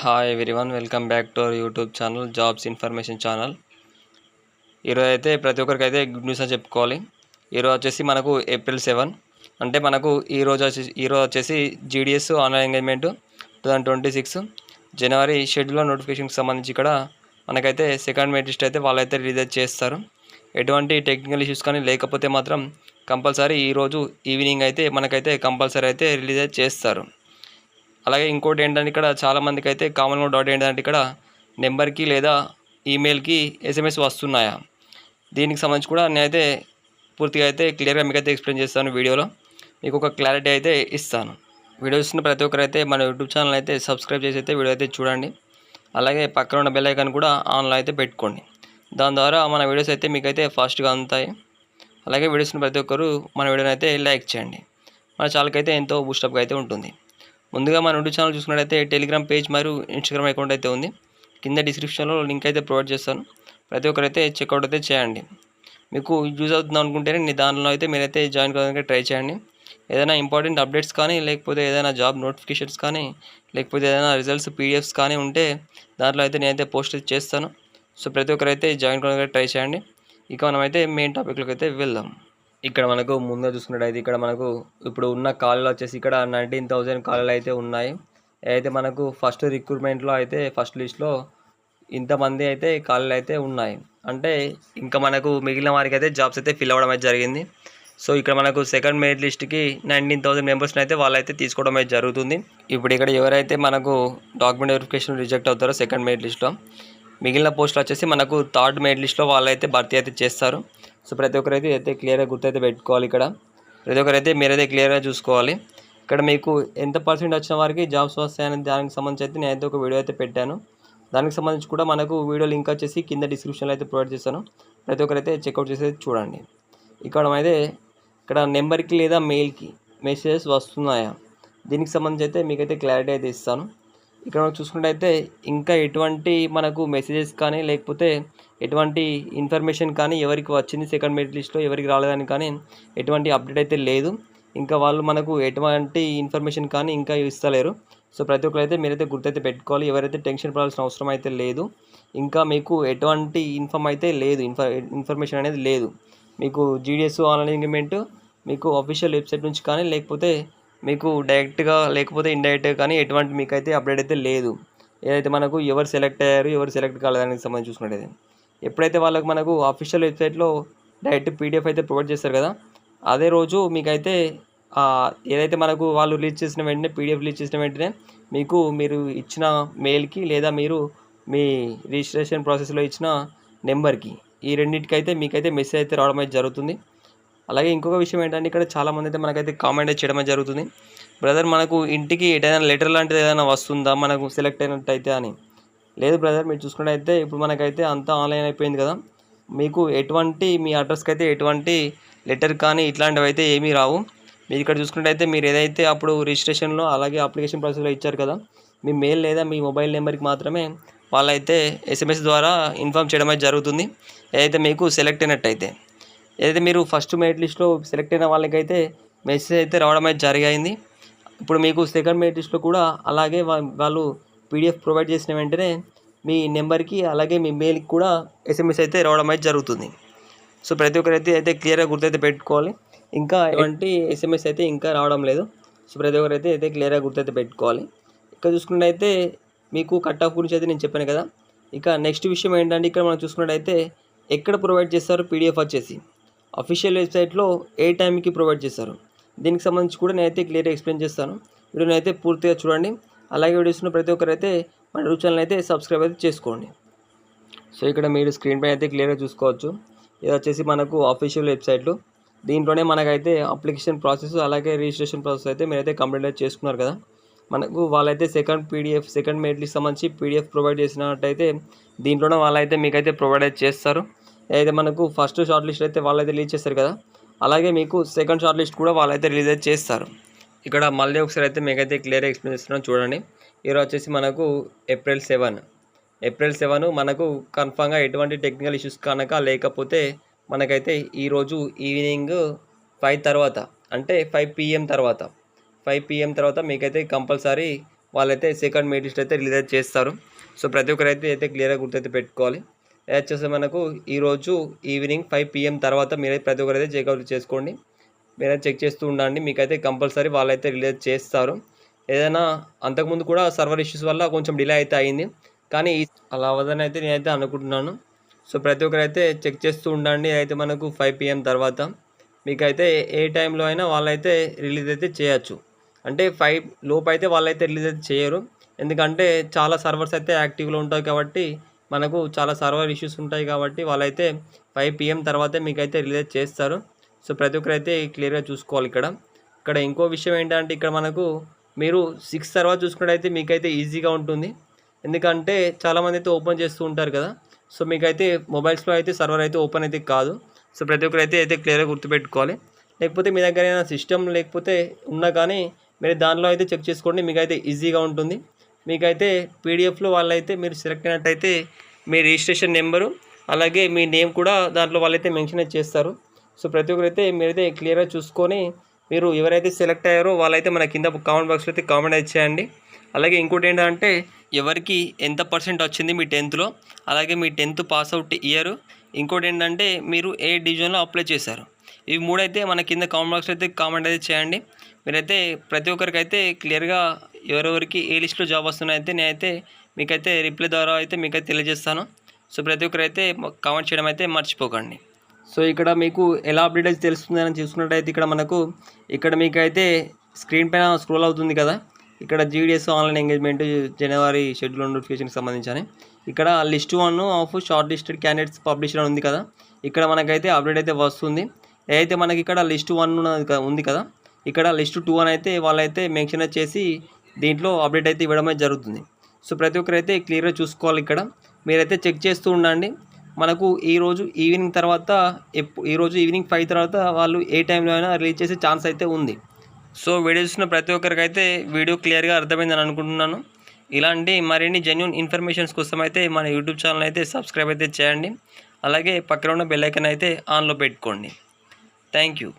Hi everyone, welcome back to our YouTube channel jobs information channel. ఈరోజు అయితే ప్రతి ఒక్కరికి అయితే గుడ్ న్యూస్ అని చెప్పుకోవాలి. ఈరోజు వచ్చేసి మనకు ఏప్రిల్ 7, అంటే మనకు ఈరోజు వచ్చేసి జీడిఎస్ ఆన్లైన్ ఎంగేజ్మెంట్ 2026 జనవరి షెడ్యూల్ నోటిఫికేషన్కి సంబంధించి ఇక్కడ మనకైతే సెకండ్ మెరిట్ లిస్ట్ అయితే వాళ్ళైతే రిలీజ్ చేస్తారు. ఎటువంటి టెక్నికల్ ఇష్యూస్ కానీ లేకపోతే మాత్రం కంపల్సరీ ఈరోజు ఈవినింగ్ అయితే మనకైతే కంపల్సరీ అయితే రిలీజ్ చేస్తారు. అలాగే ఇంకోటి ఏంటంటే ఇక్కడ చాలామందికి అయితే కామన్గా డౌట్ ఏంటంటే ఇక్కడ నెంబర్కి లేదా ఈమెయిల్కి ఎస్ఎంఎస్ వస్తున్నాయా, దీనికి సంబంధించి కూడా నేనైతే పూర్తిగా అయితే క్లియర్గా మీకైతే ఎక్స్ప్లెయిన్ చేస్తాను. వీడియోలో మీకు ఒక క్లారిటీ అయితే ఇస్తాను. వీడియో చూస్తున్న ప్రతి ఒక్కరైతే మన యూట్యూబ్ ఛానల్ అయితే సబ్స్క్రైబ్ చేసి అయితే వీడియో అయితే చూడండి. అలాగే పక్కన ఉన్న బెల్ ఐకాన్ కూడా ఆన్లో అయితే పెట్టుకోండి. దాని ద్వారా మన వీడియోస్ అయితే మీకైతే ఫాస్ట్గా అందుతాయి. అలాగే వీడియోస్ని ప్రతి ఒక్కరు మన వీడియోని అయితే లైక్ చేయండి. మన ఛానల్కి అయితే ఎంతో బూస్టప్గా అయితే ఉంటుంది. ముందుగా మన యూట్యూబ్ ఛానల్ చూసుకున్నట్టయితే టెలిగ్రామ్ పేజ్ మరియు ఇన్స్టాగ్రామ్ అకౌంట్ అయితే ఉంది. కింద డిస్క్రిప్షన్లో లింక్ అయితే ప్రొవైడ్ చేస్తాను. ప్రతి ఒక్కరైతే చెక్అవుట్ అయితే చేయండి. మీకు యూజ్ అవుతుంది అనుకుంటేనే దానిలో అయితే మీరైతే జాయిన్ కావడానికి ట్రై చేయండి. ఏదైనా ఇంపార్టెంట్ అప్డేట్స్ కానీ, లేకపోతే ఏదైనా జాబ్ నోటిఫికేషన్స్ కానీ, లేకపోతే ఏదైనా రిజల్ట్స్ పీడిఎఫ్స్ కానీ ఉంటే దాంట్లో అయితే నేనైతే పోస్ట్ చేస్తాను. సో ప్రతి ఒక్కరైతే జాయిన్ కావడానికి ట్రై చేయండి. ఇక మనమైతే మెయిన్ టాపిక్లోకి అయితే వెళ్దాం. ఇక్కడ మనకు ముందే చూసుకున్నట్టయితే ఇక్కడ మనకు ఇప్పుడు ఉన్న ఖాళీలు వచ్చేసి ఇక్కడ 19,000 ఖాళీలు అయితే ఉన్నాయి. అయితే మనకు ఫస్ట్ రిక్రూట్మెంట్లో అయితే ఫస్ట్ లిస్ట్లో ఇంతమంది అయితే ఖాళీలు అయితే ఉన్నాయి. అంటే ఇంకా మనకు మిగిలిన వారికి అయితే జాబ్స్ అయితే ఫిల్ అవ్వడం అయితే జరిగింది. సో ఇక్కడ మనకు సెకండ్ మెరిట్ లిస్ట్కి 19,000 మెంబర్స్ని అయితే వాళ్ళైతే తీసుకోవడం అయితే జరుగుతుంది. ఇప్పుడు ఇక్కడ ఎవరైతే మనకు డాక్యుమెంట్ వెరిఫికేషన్ రిజెక్ట్ అవుతారో సెకండ్ మెరిట్ లిస్ట్లో, మిగిలిన పోస్టులు వచ్చేసి మనకు థర్డ్ మెరిట్ లిస్ట్లో వాళ్ళైతే భర్తీ అయితే చేస్తారు. సో ప్రతి ఒక్కరైతే అయితే క్లియర్గా గుర్తయితే పెట్టుకోవాలి. ఇక్కడ ప్రతి ఒక్కరైతే మీరైతే క్లియర్గా చూసుకోవాలి. ఇక్కడ మీకు ఎంత పర్సెంట్ వచ్చిన వారికి జాబ్స్ వస్తాయని దానికి సంబంధించి అయితే నేనైతే ఒక వీడియో అయితే పెట్టాను. దానికి సంబంధించి కూడా మనకు వీడియో లింక్ వచ్చేసి కింద డిస్క్రిప్షన్లో అయితే ప్రొవైడ్ చేస్తాను. ప్రతి ఒక్కరైతే చెక్అవుట్ చేసి చూడండి. ఇక్కడ నెంబర్కి లేదా మెయిల్కి మెసేజెస్ వస్తున్నాయా, దీనికి సంబంధించి అయితే మీకైతే క్లారిటీ అయితే ఇస్తాను. ఇక్కడ మనం చూసుకున్నట్టయితే ఇంకా ఎటువంటి మనకు మెసేజెస్ కానీ, లేకపోతే ఎటువంటి ఇన్ఫర్మేషన్ కానీ ఎవరికి వచ్చింది సెకండ్ మెరిట్ లిస్ట్లో ఎవరికి రాలేదని కానీ ఎటువంటి అప్డేట్ అయితే లేదు. ఇంకా వాళ్ళు మనకు ఎటువంటి ఇన్ఫర్మేషన్ కానీ ఇంకా ఇస్తలేరు. సో ప్రతి ఒక్కరైతే మీరైతే గుర్తయితే పెట్టుకోవాలి. ఎవరైతే టెన్షన్ పడాల్సిన అవసరం అయితే లేదు. ఇంకా మీకు ఎటువంటి ఇన్ఫర్మేషన్ అనేది లేదు. మీకు జీడిఎస్ ఆన్లైన్ ఎంగేజ్మెంట్ మీకు అఫీషియల్ వెబ్సైట్ నుంచి కానీ, లేకపోతే మీకు డైరెక్ట్గా లేకపోతే ఇండైరెక్ట్గా కానీ ఎటువంటి మీకైతే అప్డేట్ అయితే లేదు. ఏదైతే మనకు ఎవరు సెలెక్ట్ అయ్యారు ఎవరు సెలెక్ట్ కాలేదానికి సంబంధించి చూసుకునేది, ఎప్పుడైతే వాళ్ళకి మనకు అఫీషియల్ వెబ్సైట్లో డైరెక్ట్ పీడిఎఫ్ అయితే ప్రొవైడ్ చేస్తారు కదా, అదే రోజు మీకైతే ఏదైతే మనకు వాళ్ళు రిలీజ్ చేసిన వెంటనే పీడిఎఫ్ రిలీజ్ చేసిన వెంటనే మీరు ఇచ్చిన మెయిల్కి లేదా మీరు మీ రిజిస్ట్రేషన్ ప్రాసెస్లో ఇచ్చిన నెంబర్కి ఈ రెండింటికైతే మీకైతే మెసేజ్ అయితే రావడం అయితే జరుగుతుంది. అలాగే ఇంకొక విషయం ఏంటంటే ఇక్కడ చాలామంది అయితే మనకైతే కామెంట్ చేయడం జరుగుతుంది, బ్రదర్ మనకు ఇంటికి ఏదైనా లెటర్ లాంటిది ఏదైనా వస్తుందా మనకు సెలెక్ట్ అయినట్టయితే అని. లేదు బ్రదర్, మీరు చూసుకున్నట్టయితే ఇప్పుడు మనకైతే అంతా ఆన్లైన్ అయిపోయింది కదా, మీకు ఎటువంటి మీ అడ్రస్కి అయితే ఎటువంటి లెటర్ కానీ ఇట్లాంటివి అయితే ఏమీ రావు. మీరు ఇక్కడ చూసుకున్నట్టయితే మీరు ఏదైతే అప్పుడు రిజిస్ట్రేషన్లో అలాగే అప్లికేషన్ ప్రాసెస్లో ఇచ్చారు కదా, మీ మెయిల్ లేదా మీ మొబైల్ నెంబర్కి మాత్రమే వాళ్ళైతే ఎస్ఎంఎస్ ద్వారా ఇన్ఫామ్ చేయడం అయితే జరుగుతుంది. ఏదైతే మీకు సెలెక్ట్ అయినట్టయితే, ఏదైతే మీరు ఫస్ట్ మెరిట్ లిస్ట్లో సెలెక్ట్ అయిన వాళ్ళకైతే మెసేజ్ అయితే రావడం అయితే జరిగింది. ఇప్పుడు మీకు సెకండ్ మెరిట్ లిస్ట్లో కూడా అలాగే వాళ్ళు పీడిఎఫ్ ప్రొవైడ్ చేసిన వెంటనే మీ నెంబర్కి అలాగే మీ మెయిల్కి కూడా ఎస్ఎంఎస్ అయితే రావడం అయితే జరుగుతుంది. సో ప్రతి ఒక్కరైతే క్లియర్గా గుర్తయితే పెట్టుకోవాలి. ఇంకా ఎటువంటి ఎస్ఎంఎస్ అయితే ఇంకా రావడం లేదు. సో ప్రతి ఒక్కరైతే క్లియర్గా గుర్తయితే పెట్టుకోవాలి. ఇక్కడ చూసుకున్నట్టయితే మీకు కట్ ఆఫ్ గురించి అయితే నేను చెప్పాను కదా. ఇక నెక్స్ట్ విషయం ఏంటంటే ఇక్కడ మనం చూసుకున్నట్టయితే ఎక్కడ ప్రొవైడ్ చేస్తారు పీడిఎఫ్ వచ్చేసి అఫీషియల్ వెబ్సైట్లో ఏ టైంకి ప్రొవైడ్ చేస్తారు, దీనికి సంబంధించి కూడా నేనైతే క్లియర్గా ఎక్స్ప్లెయిన్ చేస్తాను. వీడియోని అయితే పూర్తిగా చూడండి. అలాగే వీడియోస్ను ప్రతి ఒక్కరైతే మన యూట్యూబ్ ఛానల్ అయితే సబ్స్క్రైబ్ అయితే చేసుకోండి. సో ఇక్కడ మీరు స్క్రీన్ పైన అయితే క్లియర్గా చూసుకోవచ్చు. ఇది వచ్చేసి మనకు అఫీషియల్ వెబ్సైట్లు. దీంట్లోనే మనకైతే అప్లికేషన్ ప్రాసెస్ అలాగే రిజిస్ట్రేషన్ ప్రాసెస్ అయితే మీరైతే కంప్లీట్ అయితే చేసుకున్నారు కదా. మనకు వాళ్ళైతే సెకండ్ మెరిట్ లిస్ట్ సంబంధించి పీడిఎఫ్ ప్రొవైడ్ చేసినట్టయితే దీంట్లోనే వాళ్ళైతే మీకైతే ప్రొవైడ్ అయితే చేస్తారు. ఏదైతే మనకు ఫస్ట్ షార్ట్ లిస్ట్ అయితే వాళ్ళైతే రిలీజ్ చేస్తారు కదా, అలాగే మీకు సెకండ్ షార్ట్ లిస్ట్ కూడా వాళ్ళైతే రిలీజ్ అయితే చేస్తారు. ఇక్కడ మళ్ళీ ఒకసారి అయితే మీకైతే క్లియర్గా ఎక్స్ప్లెయిన్ చేస్తున్నాను చూడండి. ఈరోజు వచ్చేసి మనకు ఏప్రిల్ 7 మనకు కన్ఫామ్గా ఎటువంటి టెక్నికల్ ఇష్యూస్ కనుక లేకపోతే మనకైతే ఈరోజు ఈవినింగ్ 5 తర్వాత అంటే 5 PM తర్వాత మీకైతే కంపల్సరీ వాళ్ళైతే సెకండ్ మెరిట్ లిస్ట్ అయితే రిలీజ్ చేస్తారు. సో ప్రతి ఒక్కరైతే అయితే క్లియర్గా గుర్తైతే పెట్టుకోవాలి. వచ్చేసి మనకు ఈరోజు ఈవినింగ్ 5 PM తర్వాత మీరైతే ప్రతి ఒక్కరైతే చెక్అవుట్ చేసుకోండి. మీరైతే చెక్ చేస్తూ ఉండండి. మీకైతే కంపల్సరీ వాళ్ళైతే రిలీజ్ చేస్తారు. ఏదైనా అంతకుముందు కూడా సర్వర్ ఇష్యూస్ వల్ల కొంచెం డిలే అయితే అయింది, కానీ అలా అవ్వదని అయితే నేనైతే అనుకుంటున్నాను. సో ప్రతి ఒక్కరైతే చెక్ చేస్తూ ఉండండి. అయితే మనకు 5 PM తర్వాత మీకైతే ఏ టైంలో అయినా వాళ్ళైతే రిలీజ్ అయితే చేయొచ్చు. అంటే 5 లోపు అయితే వాళ్ళైతే రిలీజ్ అయితే చేయరు. ఎందుకంటే చాలా సర్వర్స్ అయితే యాక్టివ్లో ఉంటాయి కాబట్టి, మనకు చాలా సర్వర్ ఇష్యూస్ ఉంటాయి కాబట్టి వాళ్ళైతే 5 PM తర్వాతే మీకైతే రిలీజ్ చేస్తారు. సో ప్రతి ఒక్కరైతే క్లియర్గా చూసుకోవాలి. ఇక్కడ ఇంకో విషయం ఏంటంటే, ఇక్కడ మనకు మీరు 6 తర్వాత చూసుకున్నట్టయితే మీకైతే ఈజీగా ఉంటుంది. ఎందుకంటే చాలామంది అయితే ఓపెన్ చేస్తూ ఉంటారు కదా. సో మీకైతే మొబైల్స్లో అయితే సర్వర్ అయితే ఓపెన్ అయితే కాదు. సో ప్రతి ఒక్కరైతే క్లియర్గా గుర్తుపెట్టుకోవాలి. లేకపోతే మీ దగ్గర ఏదైనా సిస్టమ్ లేకపోతే ఉన్నా కానీ మీరు దానిలో అయితే చెక్ చేసుకోండి. మీకైతే ఈజీగా ఉంటుంది. మీకైతే పీడిఎఫ్లో వాళ్ళైతే మీరు సెలెక్ట్ అయినట్టయితే మీ రిజిస్ట్రేషన్ నెంబరు అలాగే మీ నేమ్ కూడా దాంట్లో వాళ్ళైతే మెన్షన్ చేస్తారు. సో ప్రతి ఒక్కరైతే మీరైతే క్లియర్గా చూసుకొని మీరు ఎవరైతే సెలెక్ట్ అయ్యారో వాళ్ళైతే మన కింద కామెంట్ బాక్స్లో అయితే కామెంట్ అయితే చేయండి. అలాగే ఇంకోటి ఏంటంటే, ఎవరికి ఎంత పర్సెంట్ వచ్చింది మీ 10th అలాగే మీ 10th పాస్అవుట్ ఇయర్, ఇంకోటి ఏంటంటే మీరు ఏ డివిజన్లో అప్లై చేశారు, ఇవి మూడైతే మన కింద కామెంట్ బాక్స్లో అయితే కామెంట్ అయితే చేయండి. మీరైతే ప్రతి ఒక్కరికైతే క్లియర్గా ఎవరెవరికి ఏ లిస్ట్లో జాబ్ వస్తున్నాయైతే నేనైతే మీకైతే రిప్లై ద్వారా అయితే మీకైతే తెలియజేస్తాను. సో ప్రతి ఒక్కరైతే కామెంట్ చేయడం అయితే మర్చిపోకండి. సో ఇక్కడ మీకు ఎలా అప్డేట్ అయితే తెలుస్తుందని చూసుకున్నట్టయితే ఇక్కడ మీకైతే స్క్రీన్ పైన స్క్రోల్ అవుతుంది కదా. ఇక్కడ GDS ఆన్లైన్ ఎంగేజ్మెంట్ జనవరి షెడ్యూల్ నోటిఫికేషన్కి సంబంధించి ఇక్కడ list 1 of short listed candidates publish అని ఉంది కదా. ఇక్కడ మనకైతే అప్డేట్ అయితే వస్తుంది. ఏదైతే మనకి ఇక్కడ లిస్ట్ 1 ఉంది కదా, ఇక్కడ లిస్ట్ 2 అని అయితే వాళ్ళైతే మెన్షన్ చేసి దీంట్లో అప్డేట్ అయితే ఇవ్వడం అయితే జరుగుతుంది. సో ప్రతి ఒక్కరైతే క్లియర్గా చూసుకోవాలి. ఇక్కడ మీరైతే చెక్ చేస్తూ ఉండండి. మనకు ఈరోజు ఈవినింగ్ తర్వాత ఈరోజు ఈవినింగ్ 5 తర్వాత వాళ్ళు ఏ టైంలో అయినా రిలీజ్ చేసే ఛాన్స్ అయితే ఉంది. సో వీడియో చూసిన ప్రతి ఒక్కరికైతే వీడియో క్లియర్గా అర్థమైందని అనుకుంటున్నాను. ఇలాంటి మరిన్ని జెన్యూన్ ఇన్ఫర్మేషన్స్ కోసం అయితే మన యూట్యూబ్ ఛానల్ అయితే సబ్స్క్రైబ్ అయితే చేయండి. అలాగే పక్కన ఉన్న బెల్ ఐకాన్ అయితే ఆన్లో పెట్టుకోండి. Thank you.